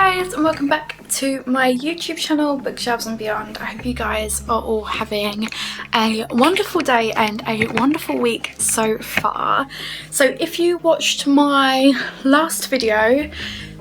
guys, and welcome back to my YouTube channel, Bookshelves and Beyond. I hope you guys are all having a wonderful day and a wonderful week so far. So if you watched my last video,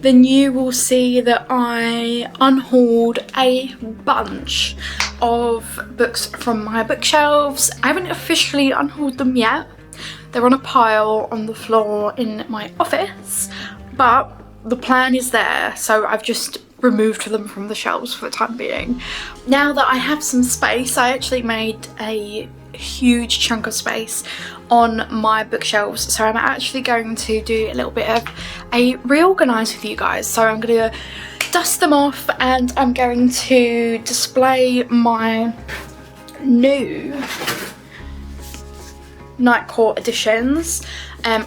then you will see that I unhauled a bunch of books from my bookshelves. I haven't officially unhauled them yet. They're on a pile on the floor in my office, but the plan is there, so I've just removed them from the shelves for the time being. Now that I have some space, I actually made a huge chunk of space on my bookshelves, so I'm actually going to do a little bit of a reorganise with you guys. So I'm going to dust them off and I'm going to display my new Night Court editions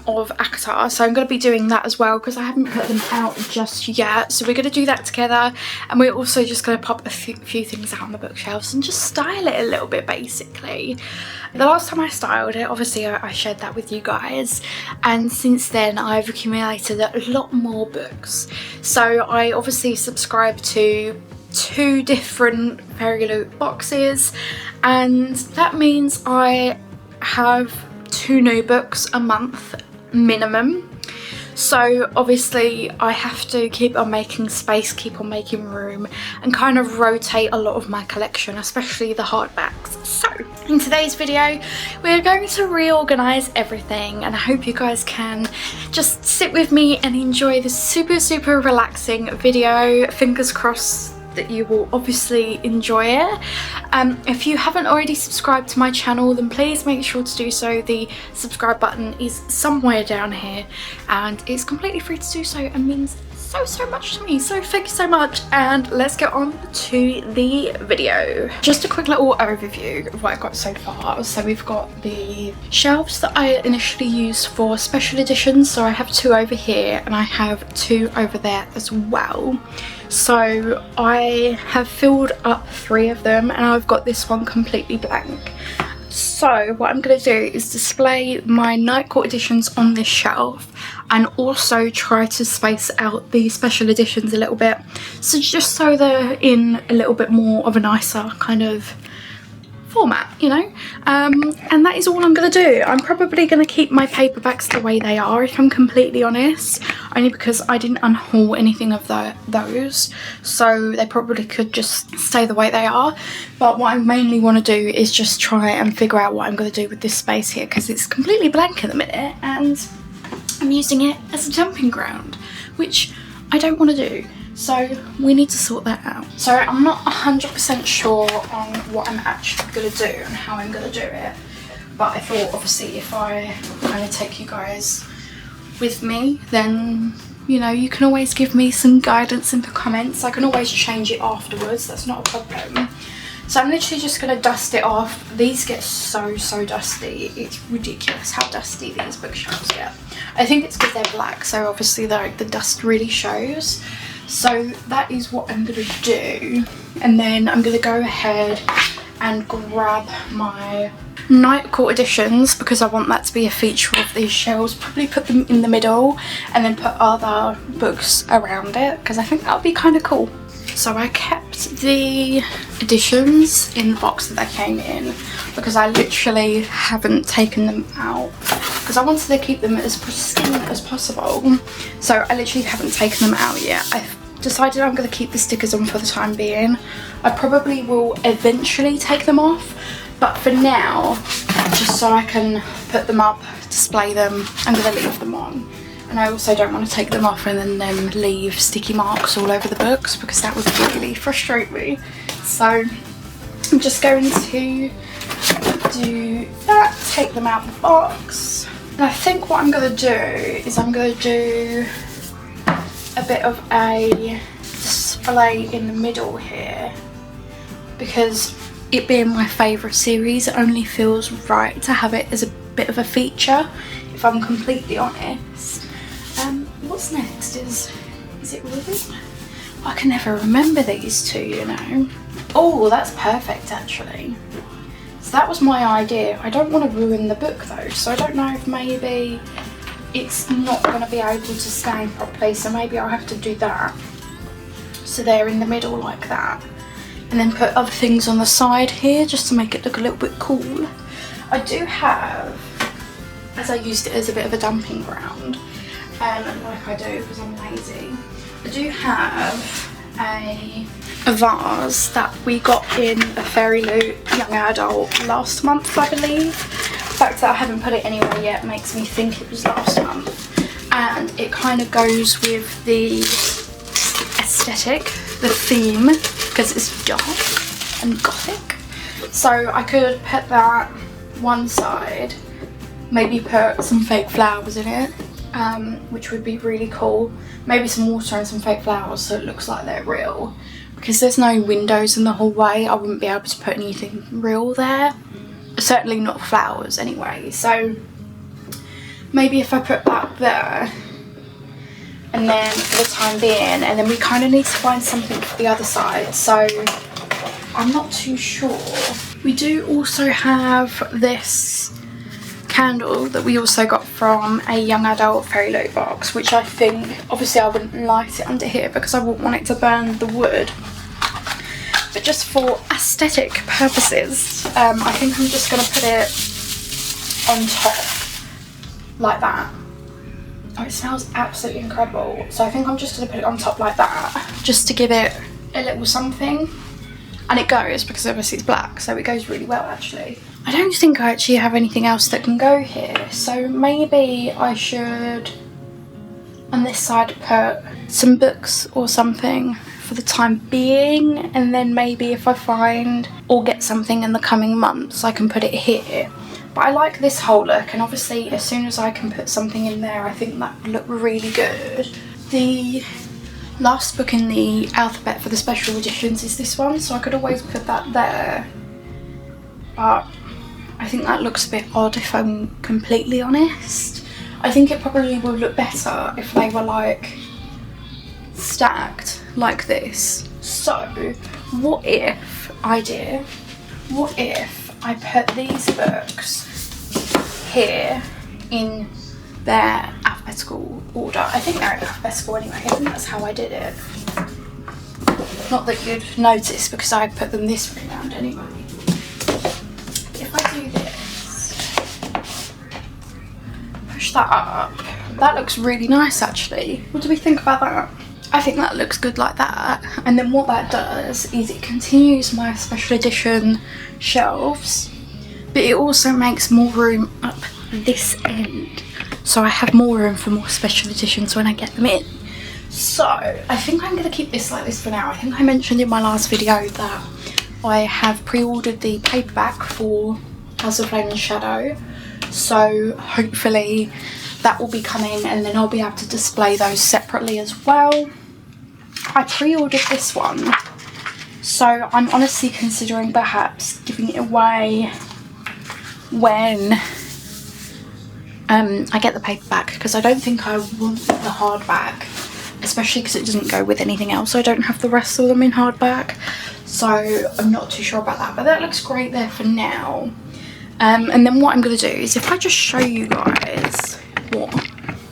of ACOTAR, so I'm going to be doing that as well because I haven't put them out just yet. So we're going to do that together, and we're also just going to pop a few things out on the bookshelves and just style it a little bit basically. The last time I styled it, obviously I shared that with you guys, and since then I've accumulated a lot more books. So I obviously subscribe to 2 different Fairy Loot boxes, and that means I have 2 new books a month minimum. So obviously I have to keep on making space, keep on making room, and kind of rotate a lot of my collection, especially the hardbacks. So in today's video we're going to reorganize everything, and I hope you guys can just sit with me and enjoy this super relaxing video. Fingers crossed that you will obviously enjoy it. If you haven't already subscribed to my channel, then please make sure to do so. The subscribe button is somewhere down here and it's completely free to do so and means so much to me, so thank you so much, and let's get on to the video. Just a quick little overview of what I got so far. So we've got the shelves that I initially used for special editions, so I have 2 over here and I have 2 over there as well. So I have filled up 3 of them and I've got this one completely blank. So what I'm going to do is display my Night Court editions on this shelf and also try to space out the special editions a little bit, so just so they're in a little bit more of a nicer kind of format, you know. And that is all I'm going to do. I'm probably going to keep my paperbacks the way they are, if I'm completely honest, only because I didn't unhaul anything of those, so they probably could just stay the way they are. But what I mainly want to do is just try and figure out what I'm going to do with this space here, because it's completely blank at the minute and I'm using it as a jumping ground, which I don't want to do. So we need to sort that out. So I'm not 100% sure on what I'm actually going to do and how I'm going to do it, but I thought obviously if I kind of take you guys with me, then you know, you can always give me some guidance in the comments. I can always change it afterwards, that's not a problem. So I'm literally just going to dust it off. These get so dusty, it's ridiculous how dusty these bookshelves get. I think it's because they're black, so obviously the dust really shows. So that is what I'm going to do, and then I'm going to go ahead and grab my Night Court editions because I want that to be a feature of these shelves. Probably put them in the middle and then put other books around it because I think that would be kind of cool. So I kept the editions in the box that they came in because I literally haven't taken them out because I wanted to keep them as pristine as possible. So I literally haven't taken them out yet. I've decided I'm going to keep the stickers on for the time being. I probably will eventually take them off, but for now, just so I can put them up, display them, I'm going to leave them on. And I also don't want to take them off and then them leave sticky marks all over the books because that would really frustrate me. So I'm just going to do that, take them out of the box. And I think what I'm going to do is I'm going to do a bit of a display in the middle here because it being my favourite series, it only feels right to have it as a bit of a feature, if I'm completely honest. What's next? Is it Ruby? I can never remember these 2, you know. Oh, that's perfect actually. So that was my idea. I don't want to ruin the book though, so I don't know if maybe it's not going to be able to stand properly, so maybe I'll have to do that. so they're in the middle like that, and then put other things on the side here just to make it look a little bit cool. I do have, as I used it as a bit of a dumping ground, like I do because I'm lazy, I do have a vase that we got in a Fairy Loot young adult last month, I believe. The fact that I haven't put it anywhere yet makes me think it was last month, and it kind of goes with the aesthetic, the theme, because it's dark and gothic. So I could put that one side, maybe put some fake flowers in it, which would be really cool. Maybe some water and some fake flowers so it looks like they're real. Because there's no windows in the hallway, I wouldn't be able to put anything real there. Certainly not flowers anyway. So maybe if I put that there, and then for the time being, and then we kind of need to find something for the other side. So I'm not too sure. We do also have this candle that we also got from a young adult Fairy Loot box, which I think, obviously I wouldn't light it under here because I wouldn't want it to burn the wood, but just for aesthetic purposes, I think I'm just going to put it on top like that. Oh, it smells absolutely incredible. So I think I'm just going to put it on top like that, just to give it a little something. And it goes, because obviously it's black, so it goes really well actually. I don't think I actually have anything else that can go here, so maybe I should on this side put some books or something for the time being, and then maybe if I find or get something in the coming months I can put it here. But I like this whole look, and obviously as soon as I can put something in there I think that would look really good. The last book in the alphabet for the special editions is this one, so I could always put that there, but I think that looks a bit odd if I'm completely honest. I think it probably would look better if they were like stacked like this. So what if I put these books here in their alphabetical order. I think they're in alphabetical anyway, I think that's how I did it. Not that you'd notice because I put them this way around anyway. If I do this, push that up, that looks really nice actually. What do we think about that? I think that looks good like that, and then what that does is it continues my special edition shelves, but it also makes more room up this end, so I have more room for more special editions when I get them in. So I think I'm going to keep this like this for now. I think I mentioned in my last video that I have pre-ordered the paperback for House of Flame and Shadow, so hopefully that will be coming, and then I'll be able to display those separately as well. I pre-ordered this one, so I'm honestly considering perhaps giving it away when I get the paperback, because I don't think I want the hardback, especially because it doesn't go with anything else. I don't have the rest of them in hardback, so I'm not too sure about that, but that looks great there for now. And then what I'm going to do is, if I just show you guys what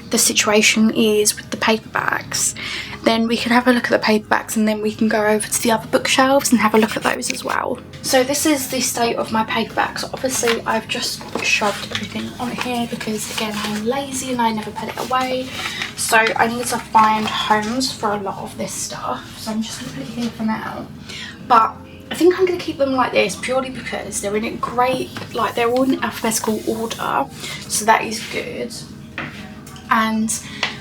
the situation is with the paperbacks, then we can have a look at the paperbacks, and then we can go over to the other bookshelves and have a look at those as well. So this is the state of my paperbacks. Obviously I've just shoved everything on here because again I'm lazy and I never put it away, so I need to find homes for a lot of this stuff, so I'm just going to put it here for now. But I think I'm going to keep them like this purely because they're in a great, like they're all in alphabetical order, so that is good. And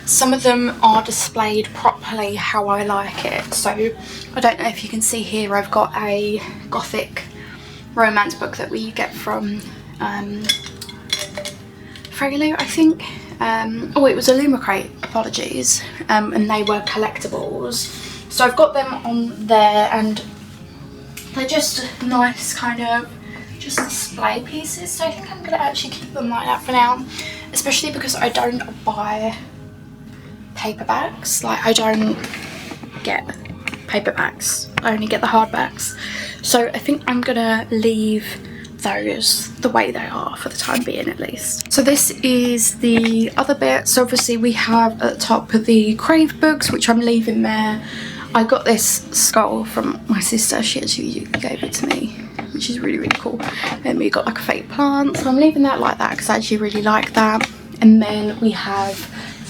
some of them are displayed properly how I like it. So I don't know if you can see here, I've got a gothic romance book that we get from Fairy Loot, I think. Oh, it was a Lumicrate, apologies, and they were collectibles. So I've got them on there, and they're just nice kind of just display pieces, so I think I'm going to actually keep them like that for now, especially because I don't buy paperbacks. Like, I don't get paperbacks, I only get the hardbacks, so I think I'm gonna leave those the way they are for the time being at least. So this is the other bit. So obviously we have at the top the Crave books, which I'm leaving there. I got this skull from my sister. She actually gave it to me, which is really, really cool. And we got like a fake plant, so I'm leaving that like that because I actually really like that. And then we have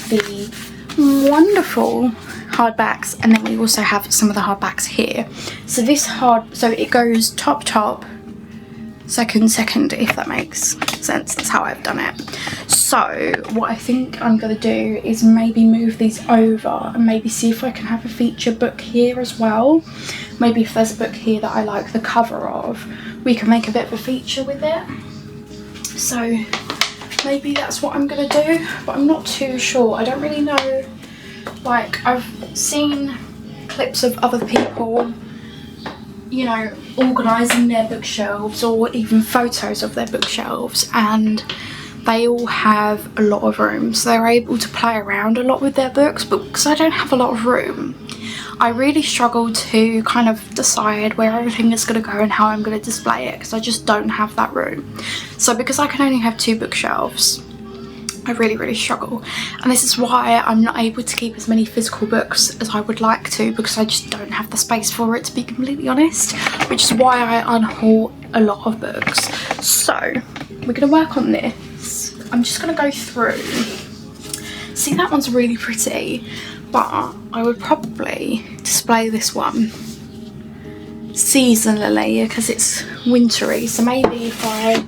the wonderful hardbacks, and then we also have some of the hardbacks here. So this so it goes top, second, if that makes sense. That's how I've done it. So what I think I'm gonna do is maybe move these over and maybe see if I can have a feature book here as well. Maybe if there's a book here that I like the cover of, we can make a bit of a feature with it. So maybe that's what I'm gonna do, but I'm not too sure. I don't really know. Like, I've seen clips of other people, you know, organising their bookshelves, or even photos of their bookshelves, and they all have a lot of room, so they're able to play around a lot with their books. But because I don't have a lot of room, I really struggle to kind of decide where everything is going to go and how I'm going to display it, because I just don't have that room. So because I can only have 2 bookshelves, I really struggle, and this is why I'm not able to keep as many physical books as I would like to, because I just don't have the space for it, to be completely honest, which is why I unhaul a lot of books. So we're going to work on this. I'm just going to go through. See, that one's really pretty, but I would probably display this one seasonally because it's wintry. So maybe if I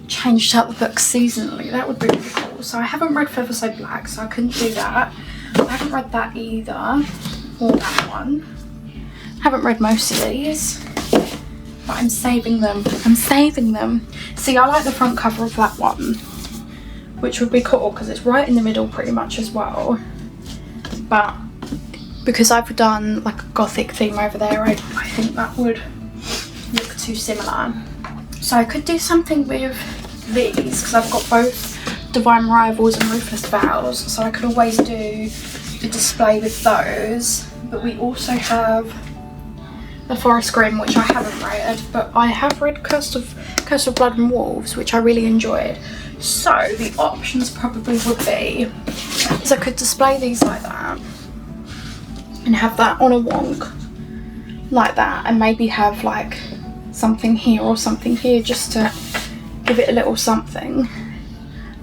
changed up the books seasonally, that would be really cool. So I haven't read Feather So Black, so I couldn't do that. I haven't read that either, or that one. I haven't read most of these, but I'm saving them. See, I like the front cover of that one, which would be cool because it's right in the middle pretty much as well. But because I've done like a gothic theme over there, I think that would look too similar. So I could do something with these, because I've got both Divine Rivals and Ruthless Vows, so I could always do a display with those. But we also have the Forest Grimm, which I haven't read, but I have read Curse of Blood and Wolves, which I really enjoyed. So the options probably would be, is I could display these like that and have that on a wonk like that, and maybe have like something here or something here just to give it a little something.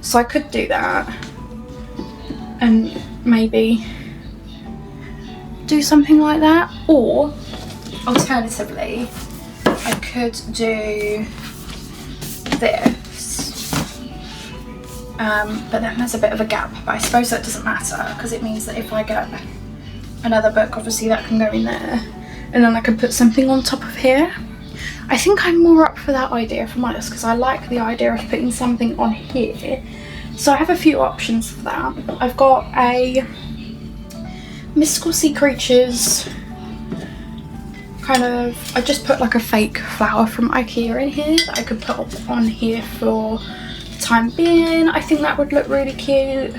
So I could do that and maybe do something like that, or alternatively I could do this, but then there's a bit of a gap, but I suppose that doesn't matter because it means that if I get another book, obviously that can go in there, and then I could put something on top of here. I think I'm more up for that idea, if I'm honest, because I like the idea of putting something on here. So I have a few options for that. I've got a Mystical Sea Creatures kind of, I just put like a fake flower from IKEA in here that I could put up on here for the time being. I think that would look really cute,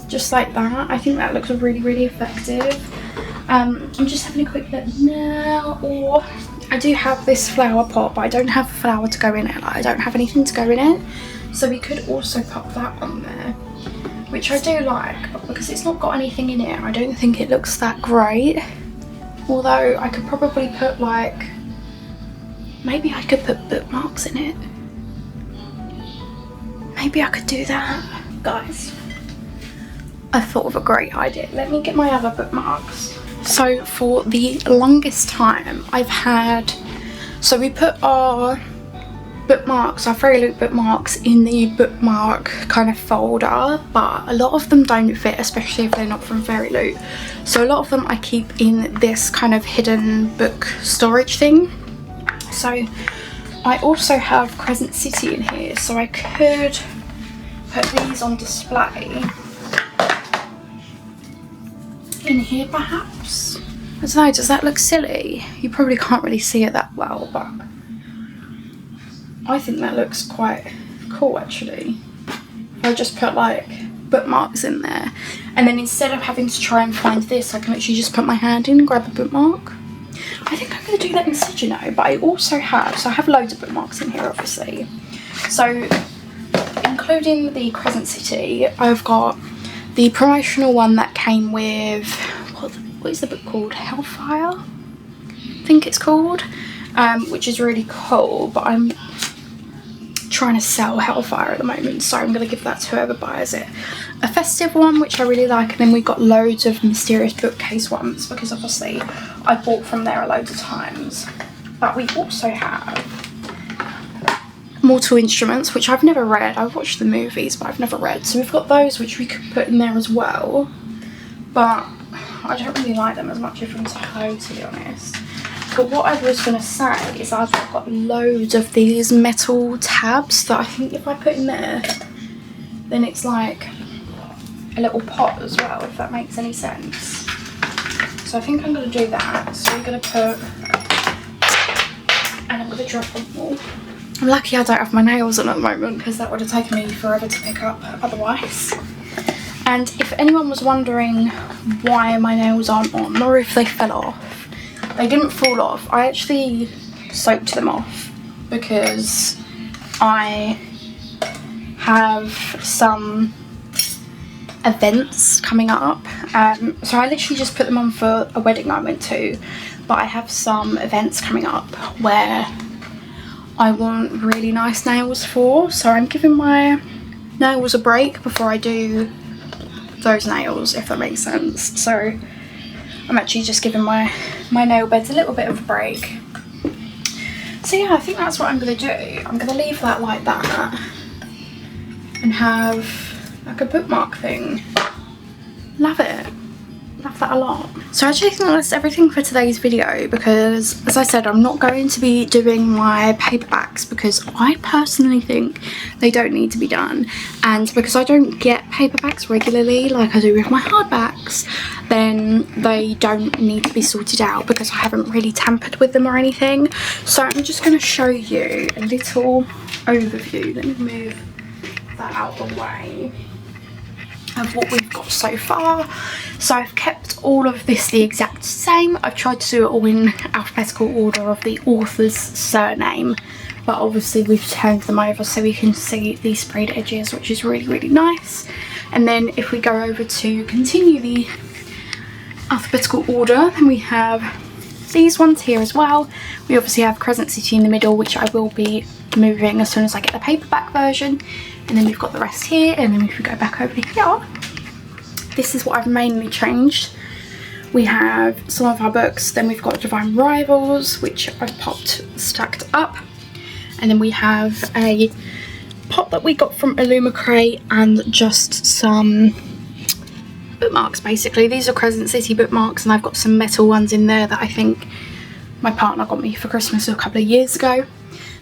just like that. I think that looks really effective. I'm just having a quick look now. Or I do have this flower pot, but I don't have a flower to go in it. Like, I don't have anything to go in it. So we could also pop that on there, which I do like, but because it's not got anything in it, I don't think it looks that great. Although I could probably put like, maybe I could put bookmarks in it. Maybe I could do that. Guys, I thought of a great idea. Let me get my other bookmarks. So for the longest time I've had, so we put our bookmarks, our Fairy Loot bookmarks, in the bookmark kind of folder, but a lot of them don't fit, especially if they're not from Fairy Loot. So a lot of them I keep in this kind of hidden book storage thing. So I also have Crescent City in here, so I could put these on display in here perhaps. I don't know, does that look silly? You probably can't really see it that well, but I think that looks quite cool actually. I just put like bookmarks in there, and then instead of having to try and find this, I can actually just put my hand in and grab a bookmark. I think I'm going to do that instead, you know. But I also have, so I have loads of bookmarks in here obviously. So including the Crescent City, I've got the promotional one that came with, what is the book called? Hellfire, I think it's called, which is really cool, but I'm trying to sell Hellfire at the moment, so I'm going to give that to whoever buys it. A festive one, which I really like, and then we've got loads of mysterious bookcase ones, because obviously I bought from there a load of times. But we also have Mortal Instruments, which I've never read. I've watched the movies, but I've never read. So we've got those, which we could put in there as well. But I don't really like them as much if I'm to be honest. But what I was going to say is I've got loads of these metal tabs that I think if I put in there, then it's like a little pot as well, if that makes any sense. So I think I'm going to do that. So we're going to put, and I'm going to drop them all. I'm lucky I don't have my nails on at the moment, because that would have taken me forever to pick up otherwise. And if anyone was wondering why my nails aren't on, or if they fell off, they didn't fall off. I actually soaked them off because I have some events coming up. So I literally just put them on for a wedding I went to, but I have some events coming up where I want really nice nails for. So I'm giving my nails a break before I do those nails, if that makes sense. So I'm actually just giving my nail beds a little bit of a break. So yeah, I think that's what I'm going to do. I'm going to leave that like that and have like a bookmark thing. Love it. Love that a lot. So I actually think that's everything for today's video, because as I said, I'm not going to be doing my paperbacks because I personally think they don't need to be done, and because I don't get paperbacks regularly like I do with my hardbacks, then they don't need to be sorted out because I haven't really tampered with them or anything. So I'm just going to show you a little overview. Let me move that out of the way of what we've got so far. So I've kept all of this the exact same. I've tried to do it all in alphabetical order of the author's surname, but obviously we've turned them over so we can see the sprayed edges, which is really, really nice. And then if we go over to continue the alphabetical order, then we have these ones here as well. We obviously have Crescent City in the middle, which I will be moving as soon as I get the paperback version. And then we've got the rest here, and then if we go back over here, this is what I've mainly changed. We have some of our books, then we've got Divine Rivals, which I've popped stacked up, and then we have a pot that we got from Illumicrate and just some bookmarks. Basically these are Crescent City bookmarks, and I've got some metal ones in there that I think my partner got me for Christmas a couple of years ago.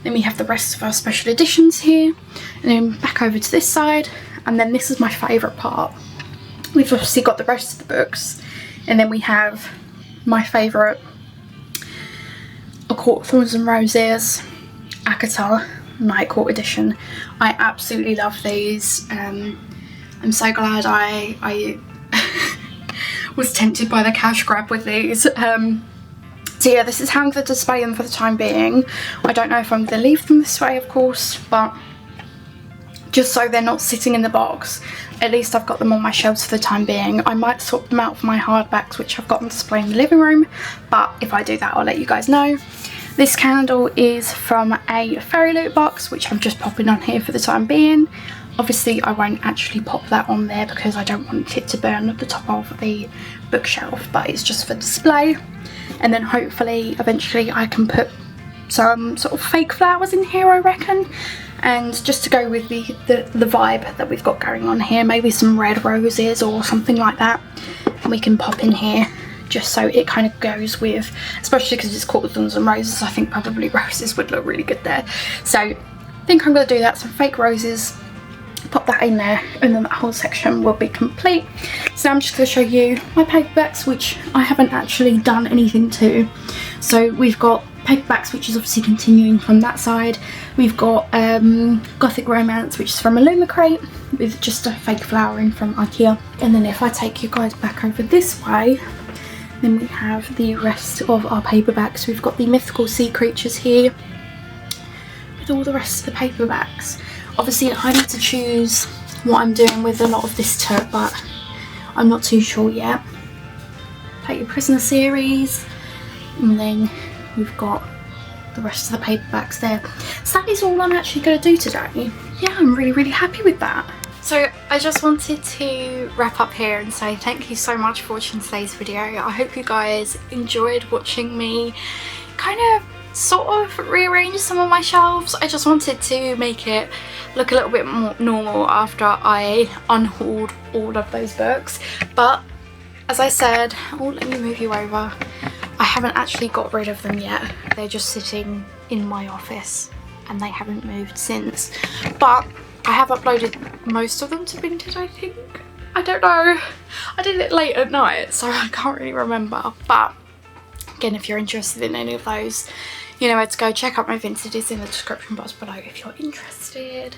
Then we have the rest of our special editions here, and then back over to this side, and then this is my favourite part. We've obviously got the rest of the books, and then we have my favourite A Court of Thorns and Roses, Akata Night Court edition. I absolutely love these. I'm so glad I was tempted by the cash grab with these. So yeah, this is how I'm going to display them for the time being. I don't know if I'm going to leave them this way, of course, but just so they're not sitting in the box, at least I've got them on my shelves for the time being. I might swap them out for my hardbacks, which I've got on display in the living room, but if I do that, I'll let you guys know. This candle is from a Fairy Loot box, which I'm just popping on here for the time being. Obviously, I won't actually pop that on there because I don't want it to burn at the top of the bookshelf, but it's just for display. And then hopefully, eventually, I can put some sort of fake flowers in here, I reckon. And just to go with the vibe that we've got going on here, maybe some red roses or something like that. And we can pop in here just so it kind of goes with, especially because it's Court of Thorns and Roses, I think probably roses would look really good there. So I think I'm going to do that, some fake roses, pop that in there, and then that whole section will be complete. So now I'm just going to show you my paperbacks, which I haven't actually done anything to. So we've got paperbacks, which is obviously continuing from that side. We've got Gothic Romance, which is from Illumicrate, with just a fake flower in from IKEA. And then if I take you guys back over this way, then we have the rest of our paperbacks. We've got the Mythical Sea Creatures here, with all the rest of the paperbacks. Obviously I need to choose what I'm doing with a lot of this too, but I'm not too sure yet. like your Prisoner series, and then we've got the rest of the paperbacks there. So that is all I'm actually going to do today. Yeah, I'm really happy with that. So I just wanted to wrap up here and say thank you so much for watching today's video. I hope you guys enjoyed watching me kind of sort of rearrange some of my shelves. I just wanted to make it look a little bit more normal after I unhauled all of those books. But as I said, oh, let me move you over. I haven't actually got rid of them yet. They're just sitting in my office and they haven't moved since. But I have uploaded most of them to Vinted, I think. I don't know. I did it late at night, so I can't really remember. But again, if you're interested in any of those, you know where to go. Check out my Vinted, it's in the description box below if you're interested.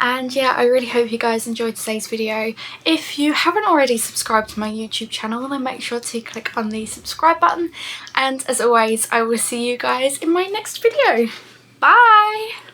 And yeah, I really hope you guys enjoyed today's video. If you haven't already subscribed to my YouTube channel, then make sure to click on the subscribe button. And as always, I will see you guys in my next video. Bye!